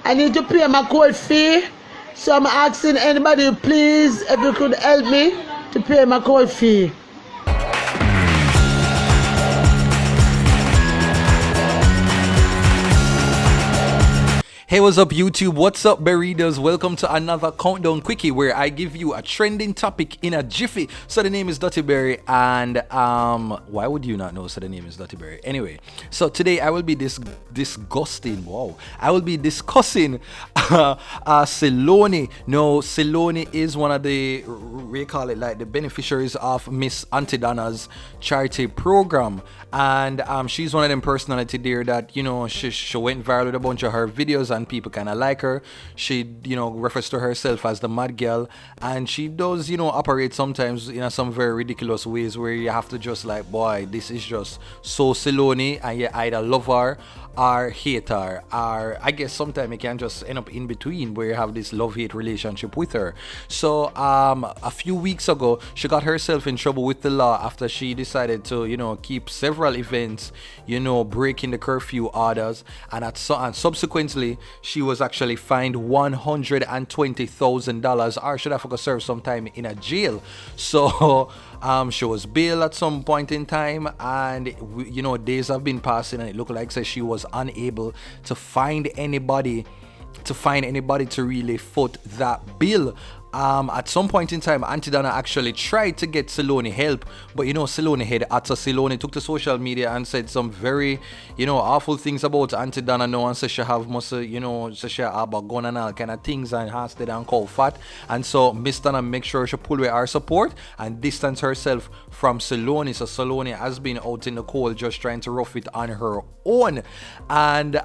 I need to pay my court fee. So I'm asking anybody, please, if you could help me to pay my court fee. Hey, what's up YouTube? What's up Berridos? Welcome to another countdown quickie where I give you a trending topic in a jiffy. So the name is Duttyberry, and why would you not know so the name is Duttyberry? Anyway, so today I will be discussing Solaine. No, Solaine is one of the, we call it like the beneficiaries of Miss Aunty Donna's charity program, and she's one of them personality there that, you know, she went viral with a bunch of her videos and people kind of like her. She, you know, refers to herself as the mad girl, and she does, you know, operate sometimes in some very ridiculous ways where you have to just like, boy, this is just so Solaine, and you either love her or hate her, or I guess sometimes you can just end up in between where you have this love-hate relationship with her. So a few weeks ago she got herself in trouble with the law after she decided to, you know, keep several events, you know, breaking the curfew orders, and subsequently she was actually fined $120,000, or should I forget, serve some time in a jail. So she was bailed at some point in time, and you know, days have been passing and it looked like she was unable to find anybody to really foot that bill. At some point in time, Aunty Donna actually tried to get Solaine help, but you know, Solaine had utter. Solaine took to social media and said some very, you know, awful things about Aunty Donna now, and said she have most, you know, so she have a gun and all kind of things, and has to and call fat. And so Miss Donna make sure she pull away our support and distance herself from Solaine. So Solaine has been out in the cold just trying to rough it on her own. And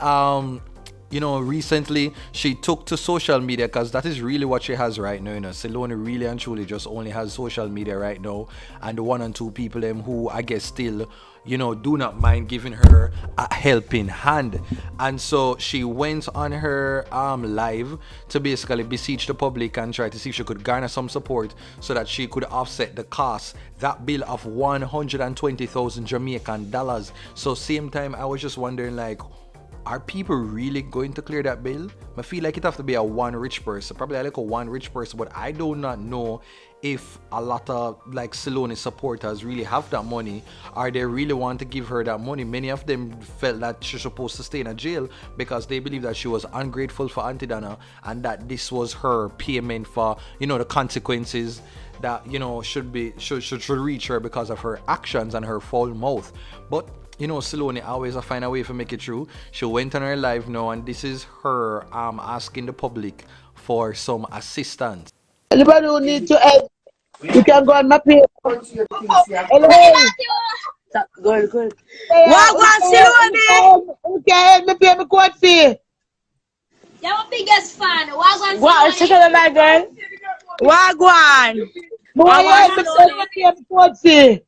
you know, recently she took to social media, because that is really what she has right now. You know, Solaine really and truly just only has social media right now, and the one and two people them who I guess still, you know, do not mind giving her a helping hand. And so she went on her live to basically beseech the public and try to see if she could garner some support so that she could offset the cost, that bill of 120,000 Jamaican dollars. So same time I was just wondering, like, are people really going to clear that bill? I feel like it have to be a one rich person, probably like a one rich person, but I do not know if a lot of like Solaine supporters really have that money, or they really want to give her that money. Many of them felt that she's supposed to stay in a jail because they believe that she was ungrateful for Aunty Donna, and that this was her payment for, you know, the consequences that, you know, should reach her because of her actions and her foul mouth. But you know, Solaine always find a way to make it through. She went on her live now, and this is her asking the public for some assistance. Anybody who needs to help, you can go on my page. Hello. Good. What Solaine? Who can help me pay my court fee? You're my biggest fan. What? Check out my girl. Wagwan. Boy, help me pay my court fee.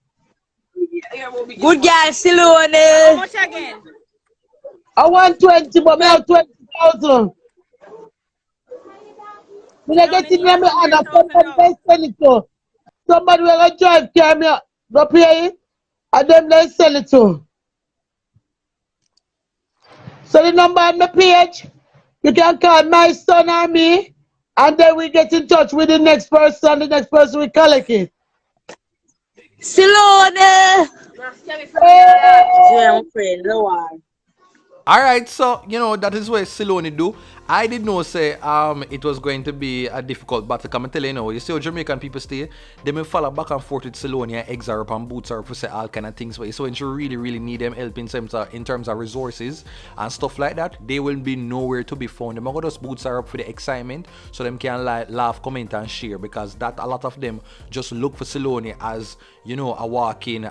Good girl, Solaine. How much again? I want 20, but I have 20,000. When I get in there, and I sell it to somebody will drive car, go pay it, and then they sell it to. So the number on my page, you can call my son or me, and then we get in touch with the next person. The next person will collect it. Solaine. Yeah, I'm afraid. No one. Alright, so you know, that is what Solaine do. I did know say it was going to be a difficult battle. Come and tell you now, you see how Jamaican people stay, they may follow back and forth with Solaine and eggs her up and boots her up for say all kind of things. But so when she really need them help in terms of resources and stuff like that, they will be nowhere to be found. Them gonna just boots her up for the excitement so them can laugh, comment and share, because that a lot of them just look for Solaine as, you know, a walking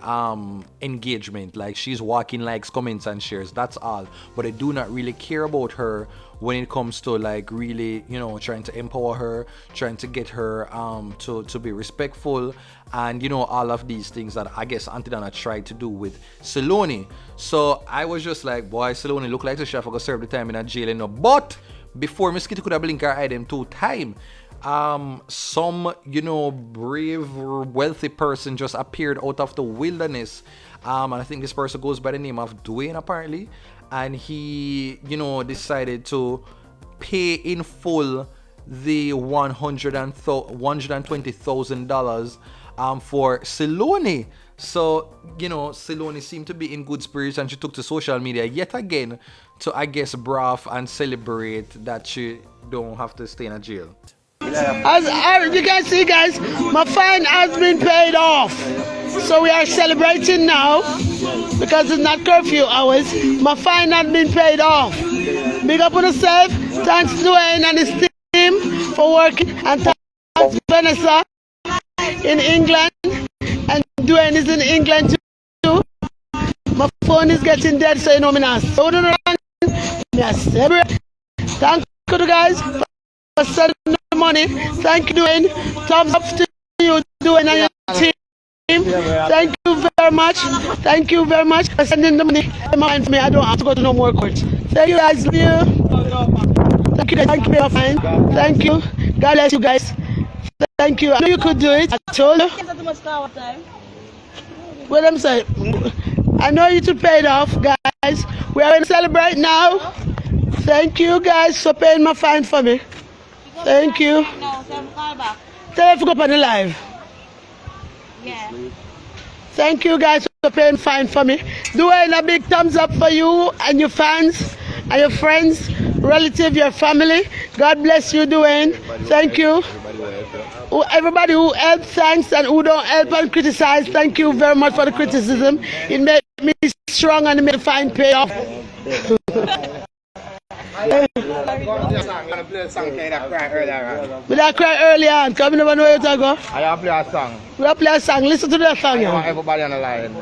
engagement, like she's walking likes, comments and shares, that's all. But they do not really care about her when it comes to like really, you know, trying to empower her, trying to get her to be respectful, and you know, all of these things that I guess Aunty Donna tried to do with Solaine. So I was just like, boy, Solaine look like the chef gonna serve the time in a jail, you know. But before Mosquito could have blink her eye them 2 times, some, you know, brave wealthy person just appeared out of the wilderness, and I think this person goes by the name of Dwayne apparently, and he, you know, decided to pay in full the $120,000 for Solaine. So, you know, Solaine seemed to be in good spirits, and she took to social media yet again to, I guess, braff and celebrate that she don't have to stay in a jail. As you can see, guys, my fine has been paid off. So we are celebrating now because it's not curfew hours. My fine has been paid off. Big up on yourself. Thanks Dwayne and his team for working, and thanks Vanessa in England, and Dwayne is in England too. My phone is getting dead, so you know me now. So me celebrate. Thank you guys for sending the money. Thank you, Dwayne. Thumbs up to you, Dwayne, and your team. Thank you very much. Thank you very much for sending the money. Mind for me, I don't have to go to no more court. Thank you guys. Love you. Thank you guys. Thank you, your fine. Thank you. God bless you guys. Thank you. I know you could do it. I told you. What I'm saying, I know you to pay it off, guys. We are going to celebrate now. Thank you guys for paying my fine for me. Thank you. Tell her to go up on the live. Yeah. Thank you guys for paying fine for me. Doing a big thumbs up for you and your fans and your friends, relatives, your family. God bless you, Dwayne. Thank you. Everybody who helped, thanks, and who don't help and criticize, thank you very much for the criticism. It made me strong and it made the fine pay off. But I cried earlier and come never know where to go. I play a song. We play a song. Listen to that song. I Yeah. want everybody on the line.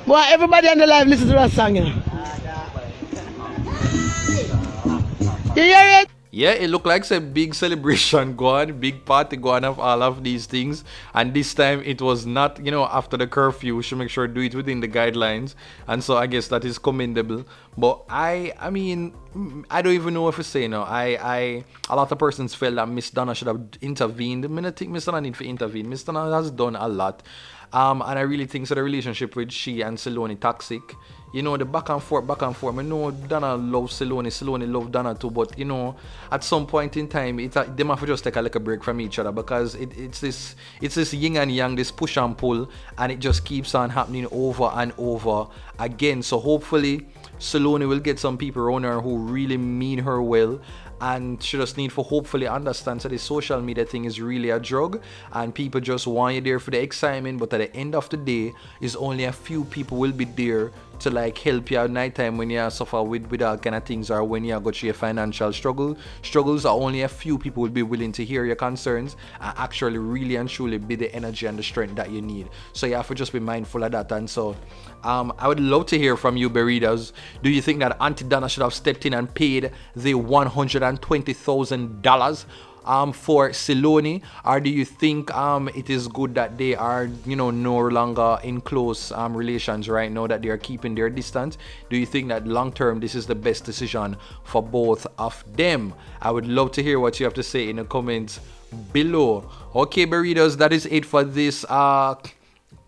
Want everybody on the live listen to that song. Yeah. You hear it? Yeah, it looked like a big celebration going, big party going of all of these things. And this time it was not, you know, after the curfew. We should make sure to do it within the guidelines. And so I guess that is commendable. But I mean, I don't even know what to say now. A lot of persons felt that Miss Donna should have intervened. I mean, I think Miss Donna need to intervene. Miss Donna has done a lot. And I really think so the relationship with she and Solaine toxic. You know, the back and forth. I know Donna loves Solaine, Solaine loves Donna too, but you know, at some point in time, they have to just take a little break from each other, because it's this yin and yang, this push and pull, and it just keeps on happening over and over again. So hopefully Solaine will get some people around her who really mean her well, and she just need to hopefully understand that the social media thing is really a drug, and people just want you there for the excitement, but at the end of the day, is only a few people will be there to like help you at night time when you suffer with all kind of things, or when you go through your financial struggles. Are only a few people will be willing to hear your concerns and actually really and truly be the energy and the strength that you need. So you have to just be mindful of that. And so I would love to hear from you, Berritas. Do you think that Aunty Donna should have stepped in and paid the $120,000 for Solaine, or do you think it is good that they are, you know, no longer in close relations right now, that they are keeping their distance? Do you think that long term this is the best decision for both of them? I would love to hear what you have to say in the comments below. Okay, Berritas, that is it for this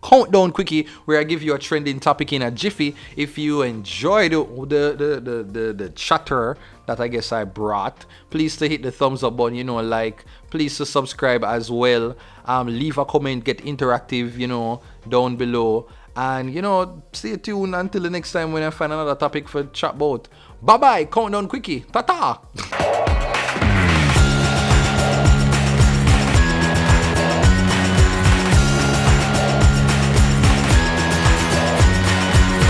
countdown quickie, where I give you a trending topic in a jiffy. If you enjoyed the chatter that I guess I brought, please to hit the thumbs up button, you know, like, please to subscribe as well, leave a comment, get interactive, you know, down below, and you know, stay tuned until the next time when I find another topic for chat about. Bye bye, countdown quickie, ta-ta.